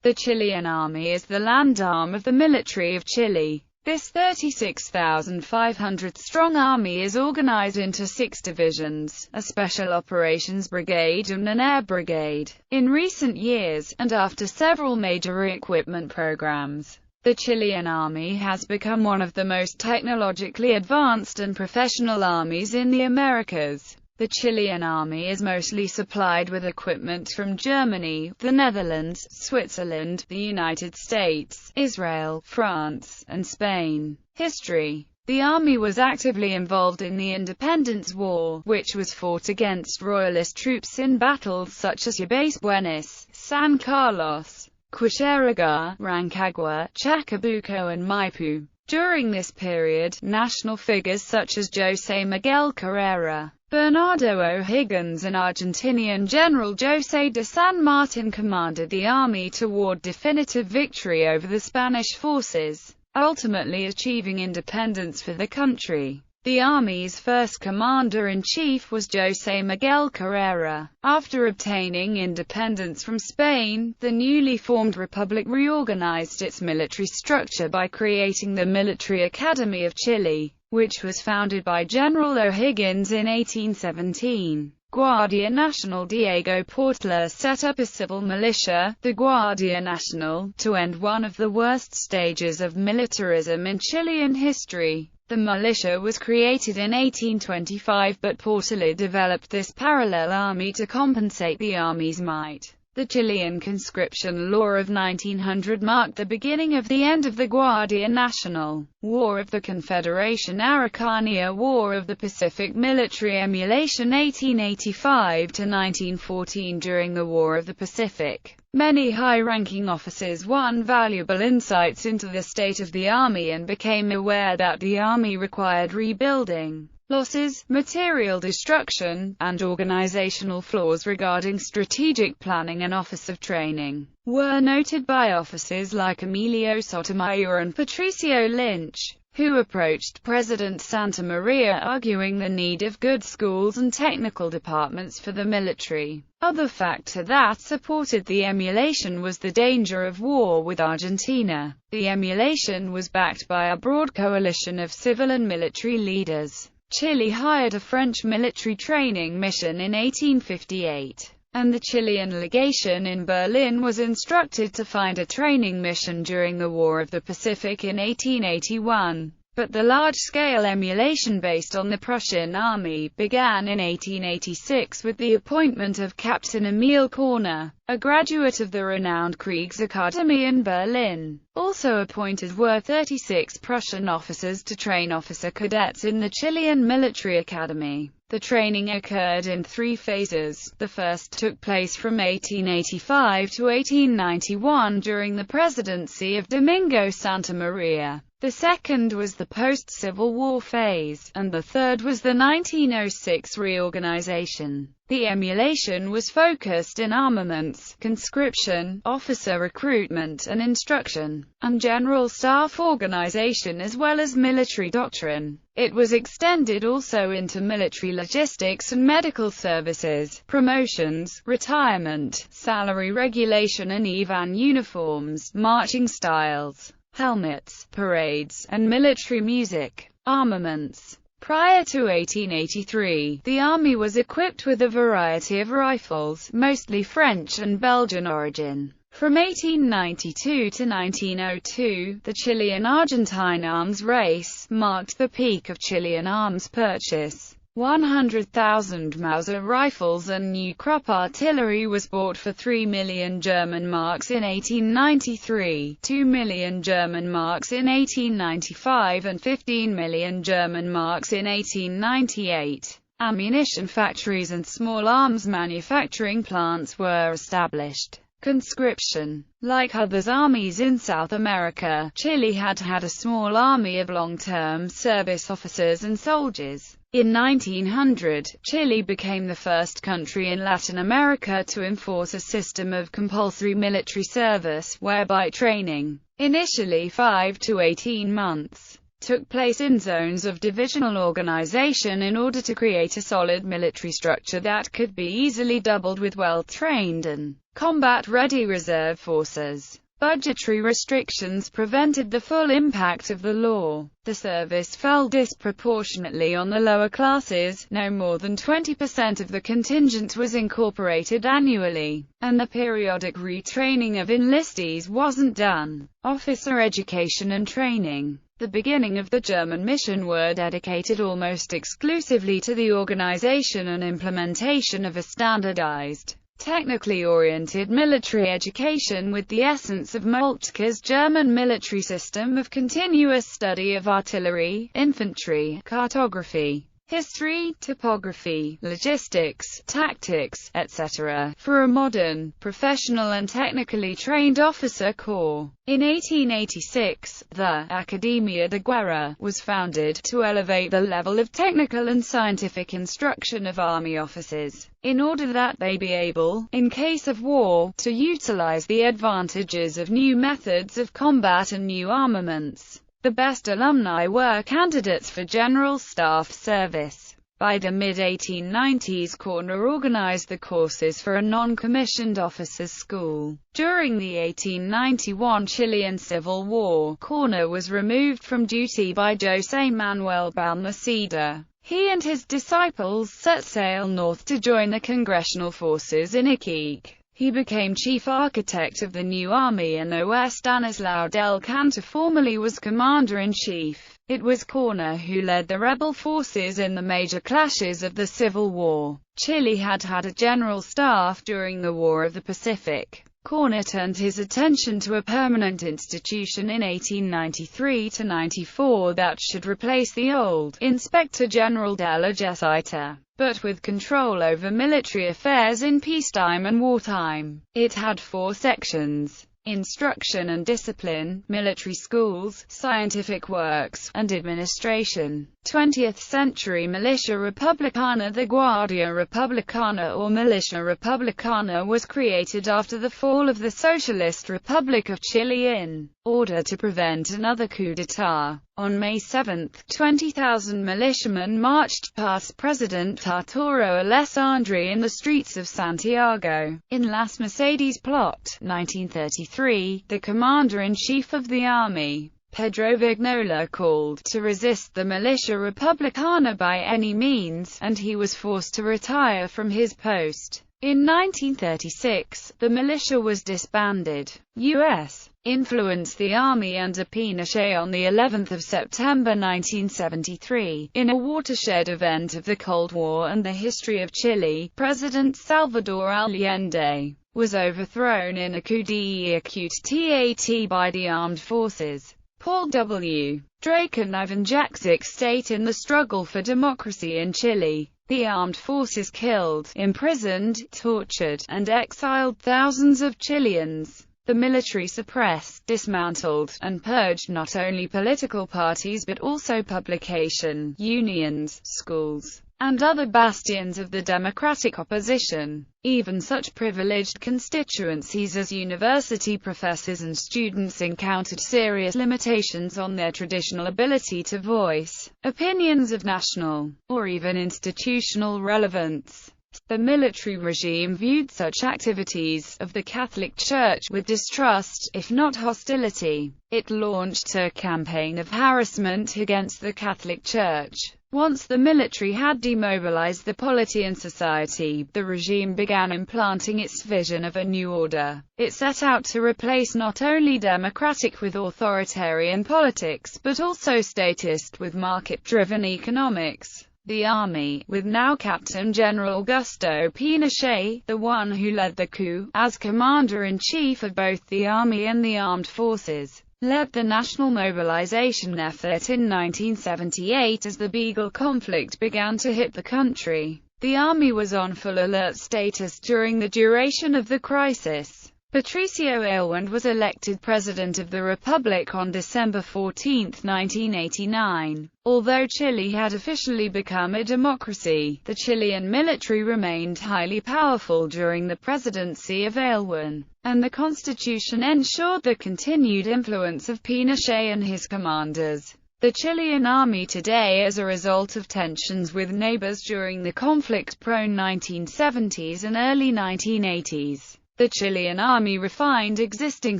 The Chilean Army is the land arm of the military of Chile. This 36,500-strong army is organized into 6 divisions, a Special Operations Brigade and an Air Brigade. In recent years, and after several major equipment programs, the Chilean Army has become one of the most technologically advanced and professional armies in the Americas. The Chilean Army is mostly supplied with equipment from Germany, the Netherlands, Switzerland, the United States, Israel, France, and Spain. History. The Army was actively involved in the Independence War, which was fought against Royalist troops in battles such as Ybace Buenos, San Carlos, Quecheraga, Rancagua, Chacabuco and Maipú. During this period, national figures such as José Miguel Carrera, Bernardo O'Higgins and Argentinian General José de San Martin commanded the army toward definitive victory over the Spanish forces, ultimately achieving independence for the country. The Army's first commander-in-chief was José Miguel Carrera. After obtaining independence from Spain, the newly formed republic reorganized its military structure by creating the Military Academy of Chile, which was founded by General O'Higgins in 1817. Guardia Nacional Diego Portela set up a civil militia, the Guardia Nacional, to end one of the worst stages of militarism in Chilean history. The militia was created in 1825, but Portela developed this parallel army to compensate the army's might. The Chilean conscription law of 1900 marked the beginning of the end of the Guardia Nacional. War of the Confederation Araucania, War of the Pacific, military emulation 1885 to 1914. During the War of the Pacific, many high-ranking officers won valuable insights into the state of the army and became aware that the army required rebuilding. Losses, material destruction, and organizational flaws regarding strategic planning and officer training were noted by officers like Emilio Sotomayor and Patricio Lynch, who approached President Santa Maria arguing the need of good schools and technical departments for the military. Other factor that supported the emulation was the danger of war with Argentina. The emulation was backed by a broad coalition of civil and military leaders. Chile hired a French military training mission in 1858, and the Chilean legation in Berlin was instructed to find a training mission during the War of the Pacific in 1881. But the large-scale emulation based on the Prussian army began in 1886 with the appointment of Captain Emil Korner, a graduate of the renowned Kriegsakademie in Berlin. Also appointed were 36 Prussian officers to train officer cadets in the Chilean Military Academy. The training occurred in 3 phases. The first took place from 1885 to 1891 during the presidency of Domingo Santa Maria. The second was the post-Civil War phase, and the third was the 1906 reorganization. The emulation was focused in armaments, conscription, officer recruitment and instruction, and general staff organization as well as military doctrine. It was extended also into military logistics and medical services, promotions, retirement, salary regulation and even uniforms, marching styles, helmets, parades, and military music. Armaments. Prior to 1883, the army was equipped with a variety of rifles, mostly French and Belgian origin. From 1892 to 1902, the Chilean-Argentine arms race marked the peak of Chilean arms purchase. 100,000 Mauser rifles and new Krupp artillery was bought for 3 million German marks in 1893, 2 million German marks in 1895 and 15 million German marks in 1898. Ammunition factories and small arms manufacturing plants were established. Conscription. Like other armies in South America, Chile had a small army of long-term service officers and soldiers. In 1900, Chile became the first country in Latin America to enforce a system of compulsory military service, whereby training, initially 5 to 18 months, took place in zones of divisional organization in order to create a solid military structure that could be easily doubled with well-trained and combat-ready reserve forces. Budgetary restrictions prevented the full impact of the law. The service fell disproportionately on the lower classes. No more than 20% of the contingent was incorporated annually, and the periodic retraining of enlistees wasn't done. Officer education and training. The beginning of the German mission were dedicated almost exclusively to the organization and implementation of a standardized, technically oriented military education with the essence of Moltke's German military system of continuous study of artillery, infantry, cartography, history, topography, logistics, tactics, etc., for a modern, professional and technically trained officer corps. In 1886, the Academia de Guerra was founded to elevate the level of technical and scientific instruction of army officers, in order that they be able, in case of war, to utilize the advantages of new methods of combat and new armaments. The best alumni were candidates for general staff service. By the mid-1890s, Korner organized the courses for a non-commissioned officers' school. During the 1891 Chilean Civil War, Korner was removed from duty by José Manuel Balmaceda. He and his disciples set sail north to join the congressional forces in Iquique. He became chief architect of the new army, and though Stanislao del Canto formerly was commander-in-chief, it was Korner who led the rebel forces in the major clashes of the Civil War. Chile had had a general staff during the War of the Pacific. Korner turned his attention to a permanent institution in 1893–94 that should replace the old Inspector General de la Jesuita, but with control over military affairs in peacetime and wartime. It had 4 sections: instruction and discipline, military schools, scientific works, and administration. 20th century Militia Republicana. The Guardia Republicana or Militia Republicana was created after the fall of the Socialist Republic of Chile in order to prevent another coup d'état. On May 7, 20,000 militiamen marched past President Arturo Alessandri in the streets of Santiago. In Las Mercedes Plot, 1933, the commander-in-chief of the army, Pedro Vignola, called to resist the Militia Republicana by any means, and he was forced to retire from his post. In 1936, the militia was disbanded. U.S. influenced the army under Pinochet. On the 11th of September 1973, in a watershed event of the Cold War and the history of Chile, President Salvador Allende was overthrown in a coup d'état by the armed forces. Paul W. Drake and Ivan Jaksic state in The Struggle for Democracy in Chile, the armed forces killed, imprisoned, tortured, and exiled thousands of Chileans. The military suppressed, dismantled, and purged not only political parties but also publication, unions, schools, and other bastions of the democratic opposition. Even such privileged constituencies as university professors and students encountered serious limitations on their traditional ability to voice opinions of national, or even institutional relevance. The military regime viewed such activities of the Catholic Church with distrust, if not hostility. It launched a campaign of harassment against the Catholic Church. Once the military had demobilized the polity and society, the regime began implanting its vision of a new order. It set out to replace not only democratic with authoritarian politics, but also statist with market-driven economics. The army, with now Captain General Augusto Pinochet, the one who led the coup, as commander-in-chief of both the army and the armed forces, led the national mobilization effort in 1978 as the Beagle conflict began to hit the country. The army was on full alert status during the duration of the crisis. Patricio Aylwin was elected President of the Republic on December 14, 1989. Although Chile had officially become a democracy, the Chilean military remained highly powerful during the presidency of Aylwin, and the constitution ensured the continued influence of Pinochet and his commanders. The Chilean Army today, as a result of tensions with neighbors during the conflict-prone 1970s and early 1980s, the Chilean Army refined existing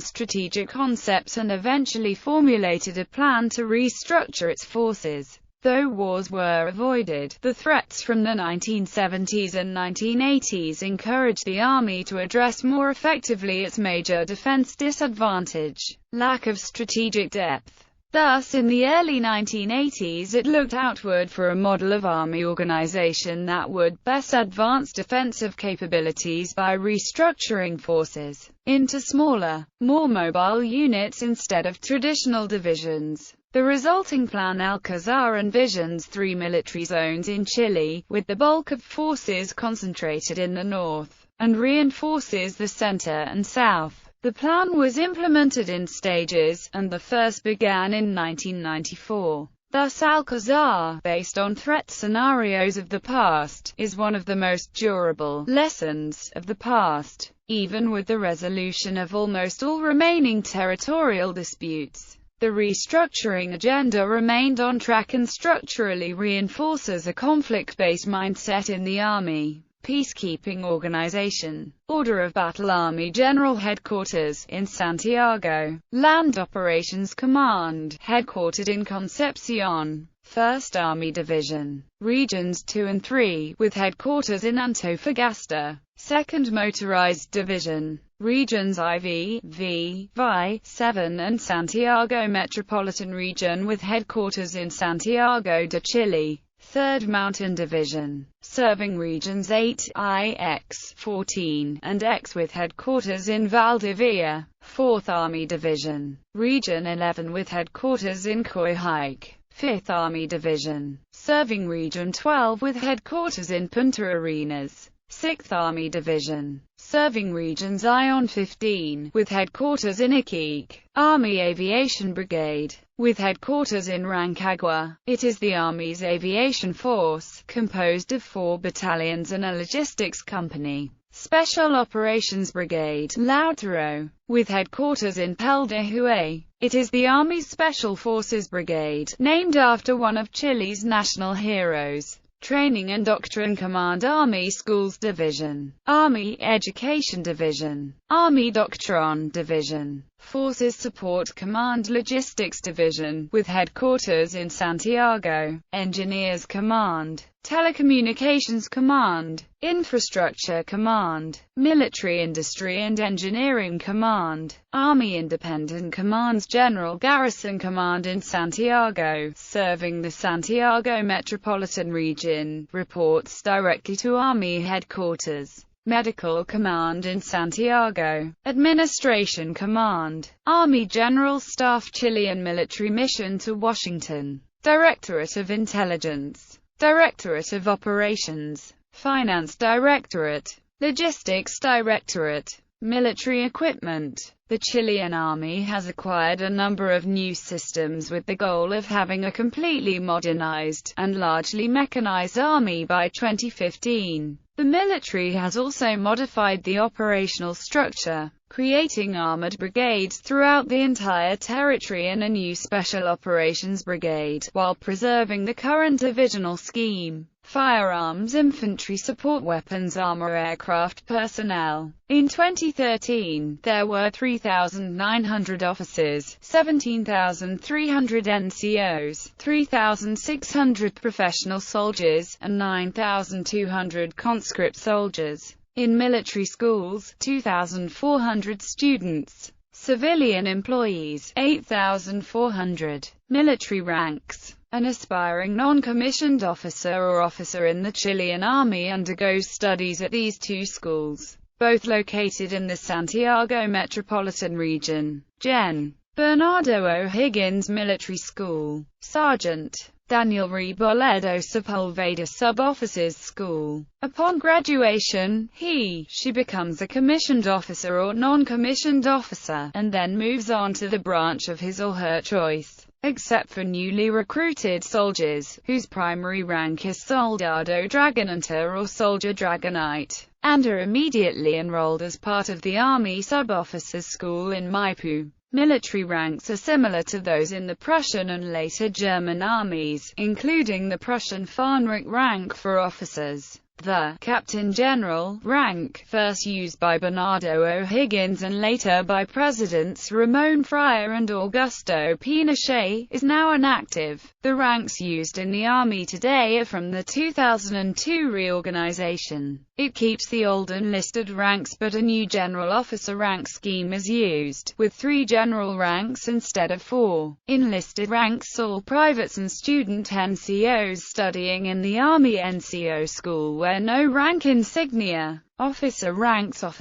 strategic concepts and eventually formulated a plan to restructure its forces. Though wars were avoided, the threats from the 1970s and 1980s encouraged the army to address more effectively its major defense disadvantage: lack of strategic depth. Thus, in the early 1980s, it looked outward for a model of army organization that would best advance defensive capabilities by restructuring forces into smaller, more mobile units instead of traditional divisions. The resulting plan Alcazar envisions 3 military zones in Chile, with the bulk of forces concentrated in the north, and reinforces the center and south. The plan was implemented in stages, and the first began in 1994. Thus Alcazar, based on threat scenarios of the past, is one of the most durable lessons of the past, even with the resolution of almost all remaining territorial disputes. The restructuring agenda remained on track and structurally reinforces a conflict-based mindset in the Army. Peacekeeping Organization. Order of Battle Army General Headquarters, in Santiago. Land Operations Command, headquartered in Concepcion. 1st Army Division. Regions 2 and 3, with headquarters in Antofagasta. 2nd Motorized Division. Regions IV, V, Vi, 7 and Santiago Metropolitan Region with headquarters in Santiago de Chile. 3rd Mountain Division, serving Regions 8, I, X, 14, and X with headquarters in Valdivia. 4th Army Division, Region 11 with headquarters in Coyhaique. 5th Army Division, serving Region 12 with headquarters in Punta Arenas. 6th Army Division, serving Regions Ion 15, with headquarters in Iquique. Army Aviation Brigade, with headquarters in Rancagua. It is the Army's aviation force, composed of 4 battalions and a logistics company. Special Operations Brigade, Lautaro, with headquarters in Peldehué. It is the Army's Special Forces Brigade, named after one of Chile's national heroes. Training and Doctrine Command Army Schools Division, Army Education Division, Army Doctrine Division, Forces Support Command Logistics Division, with headquarters in Santiago, Engineers Command, Telecommunications Command, Infrastructure Command, Military Industry and Engineering Command, Army Independent Command's General Garrison Command in Santiago, serving the Santiago Metropolitan Region, reports directly to Army Headquarters. Medical Command in Santiago, Administration Command, Army General Staff Chilean Military Mission to Washington, Directorate of Intelligence, Directorate of Operations, Finance Directorate, Logistics Directorate, Military Equipment. The Chilean Army has acquired a number of new systems with the goal of having a completely modernized and largely mechanized army by 2015. The military has also modified the operational structure, creating armored brigades throughout the entire territory and a new Special Operations Brigade, while preserving the current divisional scheme. Firearms, infantry, support weapons, armor, aircraft personnel. In 2013, there were 3,900 officers, 17,300 NCOs, 3,600 professional soldiers, and 9,200 conscript soldiers. In military schools, 2,400 students. Civilian employees, 8,400. Military ranks. An aspiring non-commissioned officer or officer in the Chilean Army undergoes studies at these 2 schools, both located in the Santiago Metropolitan Region. Gen. Bernardo O'Higgins Military School. Sergeant. Daniel Reboledo Sepulveda Sub-Officers School. Upon graduation, she becomes a commissioned officer or non-commissioned officer, and then moves on to the branch of his or her choice. Except for newly recruited soldiers, whose primary rank is Soldado Dragonante or Soldier Dragonite, and are immediately enrolled as part of the Army Sub-Officers School in Maipú. Military ranks are similar to those in the Prussian and later German armies, including the Prussian Fähnrich rank for officers, the Captain General rank, first used by Bernardo O'Higgins and later by Presidents Ramon Freire and Augusto Pinochet, is now inactive. The ranks used in the Army today are from the 2002 reorganization. It keeps the old enlisted ranks, but a new general officer rank scheme is used, with 3 general ranks instead of 4. Enlisted ranks all privates and student NCOs studying in the Army NCO school wear no rank insignia. Officer ranks are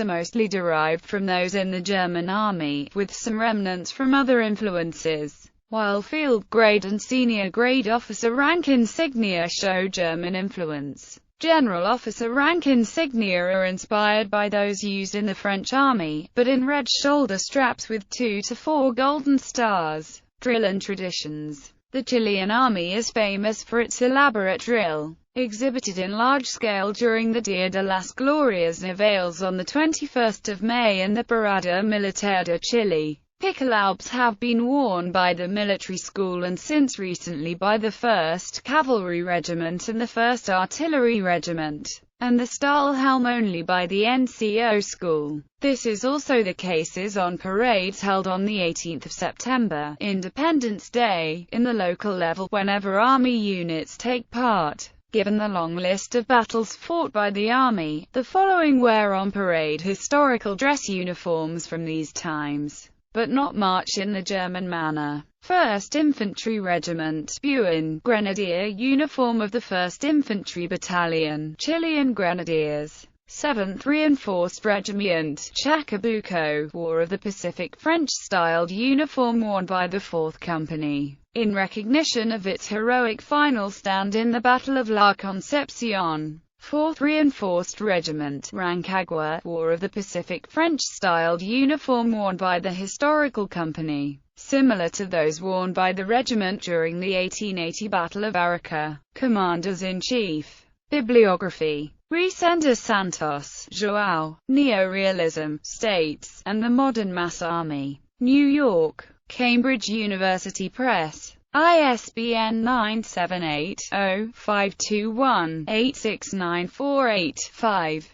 mostly derived from those in the German Army, with some remnants from other influences, while field grade and senior grade officer rank insignia show German influence. General officer rank insignia are inspired by those used in the French Army, but in red shoulder straps with 2 to 4 golden stars. Drilon Traditions. The Chilean Army is famous for its elaborate drill, exhibited in large scale during the Dia de las Glorias Navales on the 21st of May in the Parada Militar de Chile. Picalaubes have been worn by the military school and since recently by the 1st Cavalry Regiment and the 1st Artillery Regiment, and the Stahlhelm only by the NCO school. This is also the case on parades held on the 18th of September, Independence Day, in the local level whenever Army units take part. Given the long list of battles fought by the Army, the following wear on parade historical dress uniforms from these times, but not march in the German manner. 1st Infantry Regiment, Buin, Grenadier uniform of the 1st Infantry Battalion, Chilean Grenadiers. 7th Reinforced Regiment, Chacabuco, War of the Pacific French-styled uniform worn by the 4th Company, in recognition of its heroic final stand in the Battle of La Concepcion. 4th Reinforced Regiment, Rancagua, War of the Pacific French-styled uniform worn by the historical company, similar to those worn by the regiment during the 1880 Battle of Arica. Commanders-in-Chief. Bibliography. Resender Santos, João, Neorealism, States, and the Modern Mass Army. New York, Cambridge University Press. ISBN 978-0-521-86948-5.